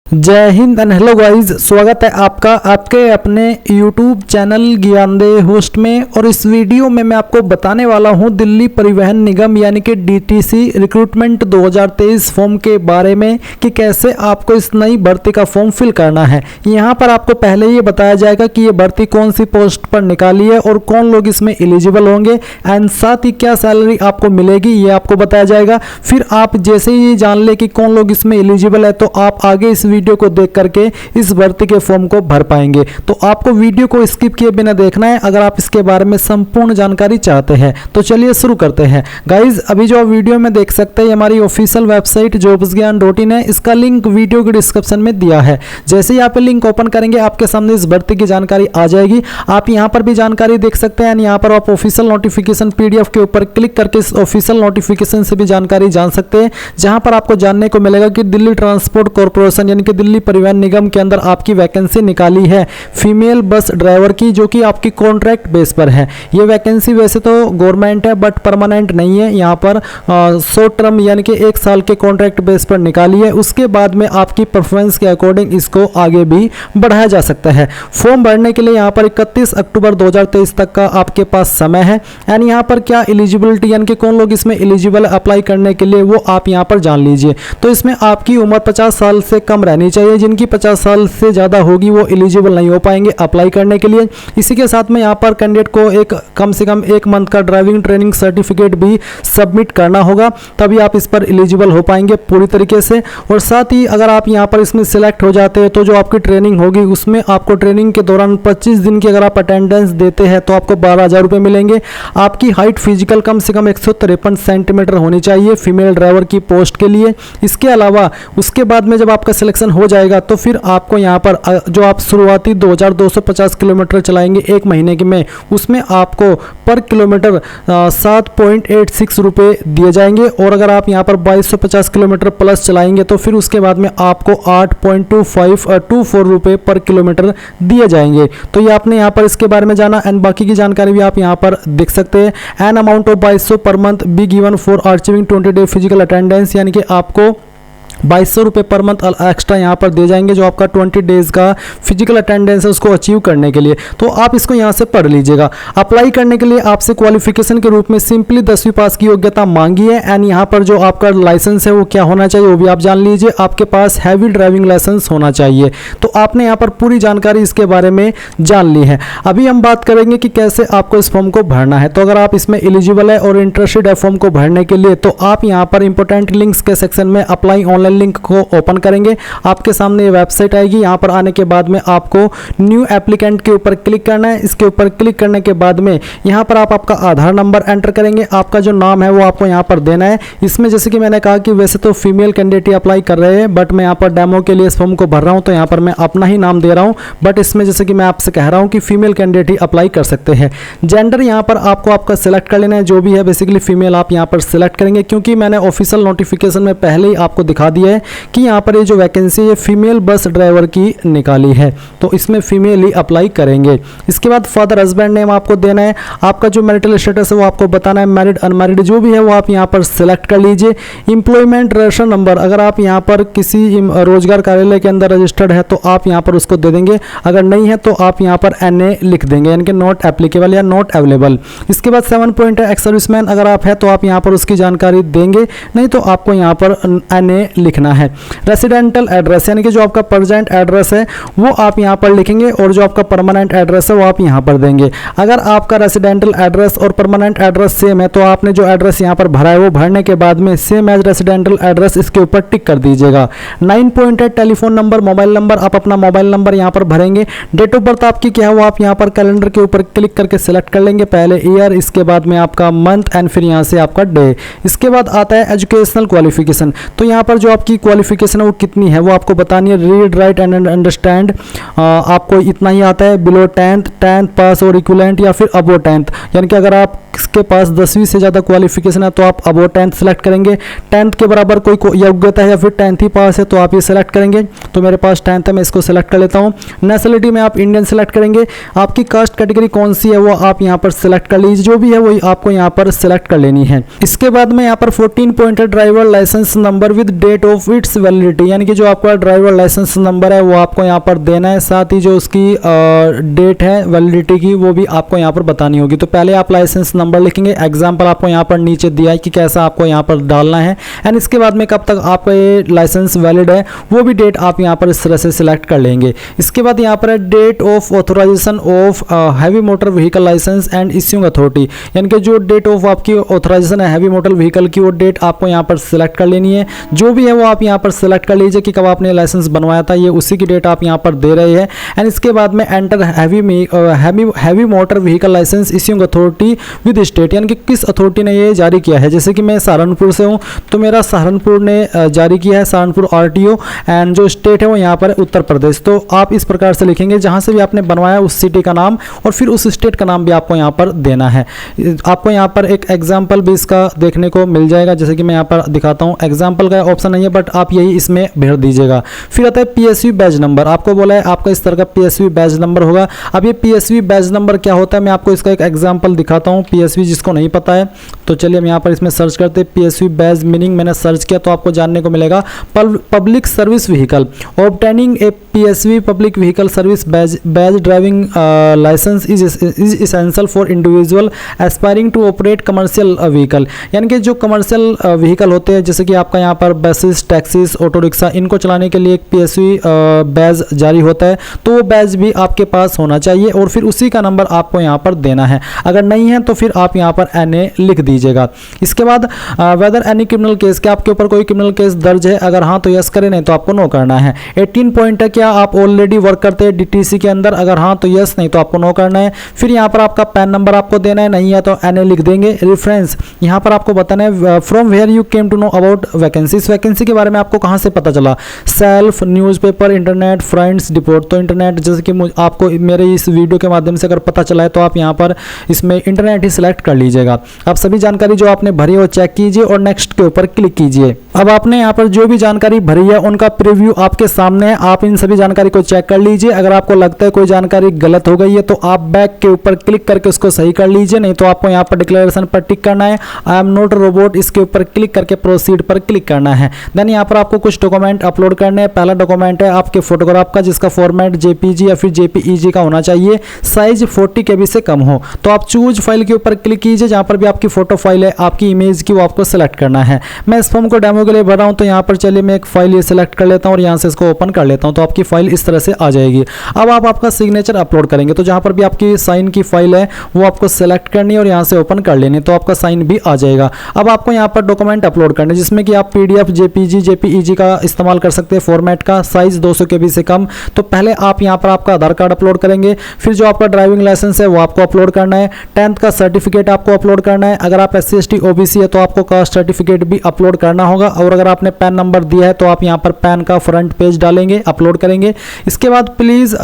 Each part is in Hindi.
जय हिंद एंड हेलो गाइस, स्वागत है आपका आपके अपने YouTube चैनल ज्ञानदेह होस्ट में। और इस वीडियो में मैं आपको बताने वाला हूं दिल्ली परिवहन निगम यानी कि DTC रिक्रूटमेंट 2023 फॉर्म के बारे में कि कैसे आपको इस नई भर्ती का फॉर्म फिल करना है। यहां पर आपको पहले ये बताया जाएगा कि ये भर्ती कौन सी पोस्ट पर निकाली है और कौन लोग इसमें एलिजिबल होंगे एंड साथ ही क्या सैलरी आपको मिलेगी ये आपको बताया जाएगा। फिर आप जैसे ही जान ले कि कौन लोग इसमें एलिजिबल है तो आप आगे इस वीडियो को देख करके इस भर्ती के फॉर्म को भर पाएंगे। तो आपको वीडियो को स्किप किए बिना देखना है अगर आप इसके बारे में संपूर्ण जानकारी चाहते हैं। तो चलिए शुरू करते हैं गाइज। अभी जो वीडियो में देख सकते हैं हमारी ऑफिशियल वेबसाइट jobsgyan.in है, इसका लिंक वीडियो के डिस्क्रिप्शन में दिया है। जैसे ही आप लिंक ओपन करेंगे आपके सामने इस भर्ती की जानकारी आ जाएगी। आप यहाँ पर भी जानकारी देख सकते हैं। यहाँ पर आप ऑफिशियल नोटिफिकेशन PDF के ऊपर क्लिक करके इस ऑफिशियल नोटिफिकेशन से भी जानकारी जान सकते हैं, जहां पर आपको जानने को मिलेगा कि दिल्ली ट्रांसपोर्ट कॉर्पोरेशन यानी कि दिल्ली परिवहन निगम के अंदर आपकी वैकेंसी निकाली है फीमेल बस ड्राइवर की, जो कि आपकी कॉन्ट्रैक्ट बेस पर है। ये वैकेंसी वैसे तो गवर्नमेंट है बट परमानेंट नहीं है। यहाँ पर शॉर्ट टर्म यानी कि 1 साल के कॉन्ट्रैक्ट बेस पर निकाली है। उसके बाद में आपकी परफॉर्मेंस के अकॉर्डिंग इसको आगे भी बढ़ाया जा सकता है। फॉर्म भरने के लिए यहाँ पर 31 अक्टूबर 2023 तक का आपके पास समय है। एंड यहाँ पर क्या एलिजिबिलिटी यानी कि कौन लोग इसमें एलिजिबल अप्लाई करने के लिए वो आप यहाँ पर जान लीजिए। तो इसमें आपकी उम्र 50 साल से कम रहनी चाहिए। जिनकी 50 साल से ज़्यादा होगी वो एलिजिबल नहीं हो पाएंगे अप्लाई करने के लिए। इसी के साथ में यहाँ पर कैंडिडेट को एक कम से कम 1 मंथ का ड्राइविंग ट्रेनिंग सर्टिफिकेट भी सबमिट करना होगा, तभी आप इस पर एलिजिबल हो पाएंगे पूरी तरीके से। और साथ ही अगर आप यहाँ पर इसमें सिलेक्ट हो जाते हैं तो जो आपकी ट्रेनिंग होगी उसमें आपको ट्रेनिंग के दौरान 25 दिन की अगर आप अटेंडेंस देते हैं तो आपको 12,000 रुपये मिलेंगे। आपकी हाइट फिजिकल कम से कम 153 सेंटीमीटर होनी चाहिए फीमेल ड्राइवर की पोस्ट के लिए। इसके अलावा उसके बाद में जब आपका सिलेक्शन हो जाएगा तो फिर आपको यहाँ पर जो आप शुरुआती 2250 किलोमीटर चलाएंगे 1 महीने के में, उसमें आपको पर किलोमीटर 7.86 रुपये दिए जाएंगे। और अगर आप यहाँ पर 2250 किलोमीटर प्लस चलाएंगे तो फिर उसके बाद में आपको 8.24 रुपये पर किलोमीटर दिए जाएंगे। तो ये आपने यहाँ पर इसके बारे में जाना। एंड बाकी की जानकारी भी आप यहाँ पर देख सकते हैं। An amount of 2200 per month be given for achieving 20 day physical attendance, यानी कि आपको 2200 रुपये पर मंथ एक्स्ट्रा यहाँ पर दे जाएंगे जो आपका 20 डेज का फिजिकल अटेंडेंस है उसको अचीव करने के लिए। तो आप इसको यहाँ से पढ़ लीजिएगा। अप्लाई करने के लिए आपसे क्वालिफिकेशन के रूप में सिंपली 10वीं पास की योग्यता मांगी है। एंड यहाँ पर जो आपका लाइसेंस है वो क्या होना चाहिए वो भी आप जान लीजिए। आपके पास हैवी ड्राइविंग लाइसेंस होना चाहिए। तो आपने यहाँ पर पूरी जानकारी इसके बारे में जान ली है। अभी हम बात करेंगे कि कैसे आपको इस फॉर्म को भरना है। तो अगर आप इसमें एलिजिबल है और इंटरेस्टेड है फॉर्म को भरने के लिए तो आप यहाँ पर इंपॉर्टेंट लिंक्स के सेक्शन में अप्लाई ऑनलाइन लिंक को ओपन करेंगे। आपके सामने ये वेबसाइट आएगी। यहां पर आने के बाद में आपको न्यू एप्लीकेंट के ऊपर क्लिक करना है। इसके ऊपर क्लिक करने के बाद में यहां पर आप आपका आधार नंबर एंटर करेंगे। आपका जो नाम है वो आपको यहां पर देना है। इसमें जैसे कि मैंने कहा कि वैसे तो फीमेल कैंडिडेट ही अप्लाई कर रहे हैं बट मैं यहां पर डेमो के लिए इस फॉर्म को भर रहा हूं तो यहां पर मैं अपना ही नाम दे रहा हूं। बट इसमें जैसे कि मैं आपसे कह रहा हूं कि फीमेल कैंडिडेट ही अप्लाई कर सकते हैं। जेंडर यहां पर आपको आपका सिलेक्ट कर लेना है, जो भी है बेसिकली फीमेल आप यहां पर सिलेक्ट करेंगे, क्योंकि मैंने ऑफिशियल नोटिफिकेशन में पहले ही आपको दिखा दिया है कि यहाँ पर ये जो वैकेंसी है फीमेल बस ड्राइवर की निकाली है तो इसमें फीमेल ही अप्लाई करेंगे। इसके बाद फादर हस्बैंड नेम आपको देना है। आपका जो मैरिटल स्टेटस है वो आपको बताना है, मैरिड अनमैरिड जो भी है वो आप यहाँ पर सिलेक्ट कर लीजिए। इंप्लॉयमेंट रजिस्ट्रेशन नंबर, अगर आप यहाँ पर किसी रोजगार कार्यालय के अंदर रजिस्टर्ड है तो आप यहाँ पर उसको दे देंगे। अगर नहीं है तो आप यहाँ पर NA लिख देंगे, यानी कि नॉट एप्लीकेबल या नॉट अवेलेबल। इसके बाद 7 पॉइंट है एक्स सर्विसमैन, अगर आप है तो आप यहाँ पर उसकी जानकारी देंगे, नहीं तो आपको यहाँ पर NA लिखना है। रेसिडेंटल एड्रेस यानी कि जो आपका प्रेजेंट एड्रेस है वो आप यहाँ पर लिखेंगे और जो आपका परमानेंट एड्रेस है वो आप यहाँ पर देंगे। अगर आपका रेसिडेंटल एड्रेस और परमानेंट एड्रेस सेम है तो आपने जो एड्रेस यहाँ पर भरा है वो भरने के बाद में सेम एज रेसिडेंटल एड्रेस इसके ऊपर टिक कर दीजिएगा। 9 पॉइंट है टेलीफोन नंबर, मोबाइल नंबर, आप अपना मोबाइल नंबर यहाँ पर भरेंगे। डेट ऑफ बर्थ आपकी क्या है वो आप यहाँ पर कैलेंडर के ऊपर क्लिक करके सिलेक्ट कर लेंगे। पहले ईयर, इसके बाद में आपका मंथ एंड फिर यहाँ से आपका डे। इसके बाद आता है एजुकेशनल क्वालिफिकेशन। तो यहाँ पर जो आपकी क्वालिफिकेशन है वो कितनी है वो आपको बतानी है। रीड राइट एंड अंडरस्टैंड आपको इतना ही आता है। बिलो 10th पास और इक्विवेलेंट या फिर अबो 10th, यानी कि अगर आप किसके पास 10वीं से ज़्यादा क्वालिफिकेशन है तो आप अबो 10th सेलेक्ट करेंगे। 10th के बराबर कोई योग्यता है या फिर 10th ही पास है तो आप ये सेलेक्ट करेंगे। तो मेरे पास 10th है, मैं इसको सेलेक्ट कर लेता हूँ। नेशनलिटी में आप इंडियन सेलेक्ट करेंगे। आपकी कास्ट कैटेगरी कौन सी है वो आप यहाँ पर सेलेक्ट कर लीजिए, जो भी है वही आपको यहाँ पर सेलेक्ट कर लेनी है। इसके बाद में यहाँ पर 14 point driver licence number with date of its validity, यानी कि जो आपका ड्राइवर लाइसेंस नंबर है वो आपको यहाँ पर देना है, साथ ही जो उसकी डेट है वैलिडिटी की वो भी आपको यहाँ पर बतानी होगी। तो पहले आप लाइसेंस नंबर लिखेंगे, एग्जाम्पल आपको यहाँ पर नीचे दिया है कि कैसा आपको यहाँ पर डालना है, एंड इसके बाद में कब तक आपका ये लाइसेंस वैलिड है वो भी डेट आप यहाँ पर इस तरह से सिलेक्ट कर लेंगे। इसके बाद यहाँ पर है date of authorization of heavy motor vehicle licence and issuing authority, यानी कि जो डेट ऑफ आपकी ऑथोराइजेशन है हैवी मोटर व्हीकल की वो डेट आपको यहाँ पर सिलेक्ट कर लेनी है। जो भी है वो आप यहाँ पर सिलेक्ट कर लीजिए कि कब आपने लाइसेंस बनवाया था, ये उसी की डेट आप यहाँ पर दे रहे हैं। एंड इसके बाद में enter heavy motor vehicle licence issuing authority with state, यानी कि किस अथॉरिटी ने ये जारी किया है। जैसे कि मैं सहारनपुर से हूँ तो मेरा सहारनपुर ने जारी किया है, सहारनपुर आरटीओ, एंड जो स्टेट है वो यहाँ पर उत्तर प्रदेश। तो आप इस प्रकार से लिखेंगे जहाँ से भी आपने बनवाया उस सिटी का नाम और फिर उस स्टेट का नाम भी आपको यहाँ पर देना है। आपको यहाँ पर एक एग्जाम्पल भी इसका देखने को मिल जाएगा, जैसे कि मैं यहाँ पर दिखाता हूँ। एग्जाम्पल का ऑप्शन नहीं है बट आप यही इसमें भर दीजिएगा। फिर आता है पीएसवी बैच नंबर, आपको बोला है आपका इस तरह का पीएसवी बैच नंबर होगा। अब ये पीएसवी बैच नंबर क्या होता है मैं आपको इसका एक एग्जाम्पल दिखाता हूँ। पीएसवी जिसको नहीं पता है तो चलिए हम यहाँ पर इसमें सर्च करते हैं पीएसवी बैच मीनिंग, मैंने सर्च किया तो आपको जानने को मिलेगा public service vehicle obtaining a PSV public vehicle service badge driving licence is essential for individual aspiring to operate commercial vehicle, यानी कि जो कमर्शियल व्हीकल होते हैं जैसे कि आपका यहाँ पर बसेस, टैक्सीज, ऑटो रिक्शा, इनको चलाने के लिए एक पीएसवी बैच जारी होता है, तो वो बैच भी आपके पास होना चाहिए और फिर उसी का नंबर आपको यहाँ पर देना है। अगर नहीं है तो फिर आप यहाँ पर NA लिख दीजिएगा। इसके बाद वेदर एनी क्रिमिनल केस, क्या आपके ऊपर कोई क्रिमिनल केस दर्ज है, अगर हाँ तो यस करें, नहीं तो आपको नो करना है। 18 पॉइंट है, क्या आप ऑलरेडी वर्क करते हैं DTC के अंदर, अगर हाँ तो यस, नहीं तो आपको नो करना है। फिर यहाँ पर आपका पैन नंबर आपको देना है, नहीं है तो NA लिख देंगे। रेफरेंस यहाँ पर आपको बताना है from where you came to know about vacancy, इस वैकेंसी के बारे में आपको कहाँ से पता चला। Self, newspaper, internet, friends, report. तो इंटरनेट जैसे कि आपको मेरे इस वीडियो के माध्यम से अगर पता चला है तो आप यहाँ पर इसमें इंटरनेट ही सिलेक्ट कर लीजिएगा। आप सभी जानकारी जो आपने भरी है वो चेक कीजिए और नेक्स्ट के ऊपर क्लिक कीजिए। अब आपने यहाँ पर जो भी जानकारी भरी है उनका प्रीव्यू आपके सामने है, आप इन सभी जानकारी को चेक कर लीजिए। अगर आपको लगता है कोई जानकारी गलत हो गई है तो आप बैक के ऊपर क्लिक करके उसको सही कर लीजिए, नहीं तो आपको यहाँ पर डिक्लेरेशन पर टिक करना है, आई एम नॉट रोबोट, इसके ऊपर क्लिक करके प्रोसीड पर क्लिक करना है। देन यहाँ पर आपको कुछ डॉक्यूमेंट अपलोड करने हैं। पहला डॉक्यूमेंट है आपके फोटोग्राफ का जिसका फॉर्मेट JPG या फिर JPEG का होना चाहिए, साइज 40 KB से कम हो। तो आप चूज फाइल के ऊपर क्लिक कीजिए, जहाँ पर भी आपकी फोटो फाइल है आपकी इमेज की वो आपको सेलेक्ट करना है। मैं इस फॉर्म को डेमो के लिए भर रहा हूँ तो यहाँ पर चलिए मैं एक फाइल ये सेलेक्ट कर लेता हूँ और यहाँ से इसको ओपन कर लेता हूँ, तो आपकी फाइल इस तरह से आ जाएगी। अब आप आपका सिग्नेचर अपलोड करेंगे, तो जहाँ पर भी आपकी साइन की फाइल है वो आपको सेलेक्ट करनी है और यहाँ से ओपन कर लेनी, तो आपका साइन भी आ जाएगा। अब आपको यहाँ पर डॉक्यूमेंट अपलोड करने जिसमें कि आप PDF, JPG, JPEG का इस्तेमाल कर सकते हैं फॉर्मेट का, साइज 200 KB से कम। तो पहले आप यहाँ पर आपका आधार कार्ड अपलोड करेंगे, फिर जो आपका ड्राइविंग लाइसेंस है वो आपको अपलोड करना है, 10th का सर्टिफिकेट आपको अपलोड करना है। अगर आप SC ST OBC है तो आपको कास्ट सर्टिफिकेट भी अपलोड करना होगा, और अगर आपने पैन नंबर दिया है तो आप यहाँ पर पैन का फ्रंट पेज डालेंगे, अपलोड करेंगे। इसके बाद please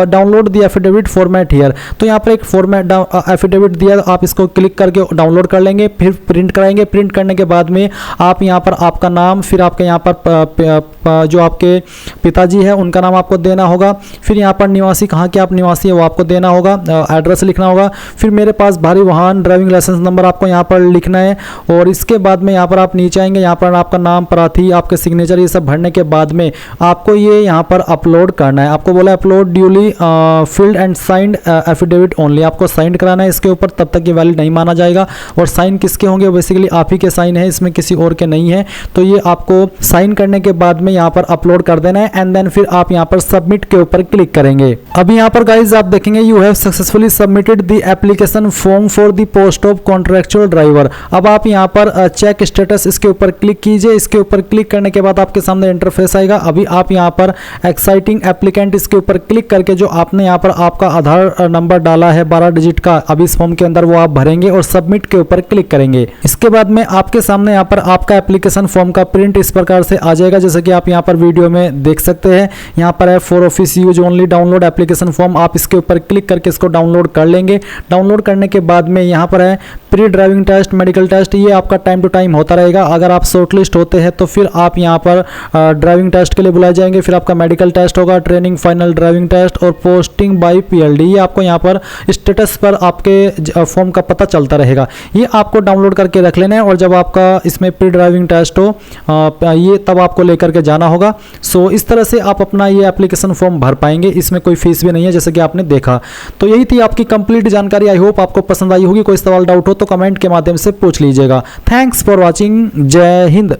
download the affidavit format here, तो यहाँ पर एक फॉर्मेट एफिडेविट दिया, आप इसको क्लिक करके डाउनलोड कर लेंगे, फिर प्रिंट कराएंगे। प्रिंट करने के बाद में आप यहाँ पर आपका नाम, फिर आपके यहाँ पर जो आपके पिताजी है उनका नाम आपको देना होगा, फिर यहाँ पर निवासी कहाँ के आप निवासी है वो आपको देना होगा, एड्रेस लिखना होगा, फिर मेरे पास भारी वाहन ड्राइविंग लाइसेंस नंबर आपको यहाँ पर लिखना है। और इसके बाद में यहाँ पर आप नीचे आएंगे, यहाँ पर आपका नाम, प्रार्थी, आपके सिग्नेचर, ये सब भरने के बाद में आपको ये यहाँ पर अपलोड करना है। आपको बोला upload duly filled and signed affidavit only, आपको साइन कराना है इसके ऊपर, तब तक ये वैलिड नहीं माना जाएगा। और साइन किसके होंगे, बेसिकली आप ही के साइन है, इसमें किसी और के नहीं है। तो ये आपको साइन करने के बाद में यहाँ पर अपलोड कर देना है, एंड देन फिर आप यहाँ पर सबमिट के ऊपर क्लिक करेंगे। अभी यहाँ पर गाइज आप देखेंगे you have successfully submitted the application form for the post of contractual driver. अब आप यहाँ पर चेक स्टेटस इसके ऊपर क्लिक कीजिए। इसके ऊपर क्लिक करने के बाद आपके सामने इंटरफेस आएगा। अभी आप यहाँ पर एक्साइटिंग एप्लीकेंट इसके ऊपर क्लिक करके जो आपने यहाँ पर आपका आधार नंबर डाला है 12 डिजिट का, अभी इस फॉर्म के अंदर वो आप भरेंगे और सबमिट के ऊपर क्लिक करेंगे। इसके बाद में आपके सामने यहाँ पर आपका एप्लीकेशन फॉर्म का प्रिंट इस प्रकार से आ जाएगा, जैसे कि आप यहाँ पर वीडियो में देख सकते हैं। यहाँ पर है for office use only download application form, आप इसके ऊपर क्लिक करके इसको डाउनलोड कर लेंगे। डाउनलोड करने के बाद में यहाँ पर है pre driving test, medical test, ये आपका टाइम टू टाइम होता रहेगा। अगर आप शॉर्टलिस्ट होते हैं तो फिर आप यहाँ पर ड्राइविंग टेस्ट के लिए बुलाए जाएंगे, फिर आपका मेडिकल टेस्ट होगा, ट्रेनिंग, फाइनल ड्राइविंग टेस्ट और पोस्टिंग बाय PLD। ये आपको यहाँ पर स्टेटस पर आपके फॉर्म का पता चलता रहेगा। ये आपको डाउनलोड करके रख लेना है और जब आपका इसमें प्री ड्राइविंग टेस्ट हो ये तब आपको लेकर के जाना होगा। सो इस तरह से आप अपना ये एप्लीकेशन फॉर्म भर पाएंगे, इसमें कोई फीस भी नहीं है जैसे कि आपने देखा। तो यही थी आपकी कंप्लीट जानकारी। आई होप आपको पसंद आई होगी। कोई सवाल डाउट हो तो कमेंट के माध्यम से पूछ लीजिएगा। Thanks for watching. जय हिंद।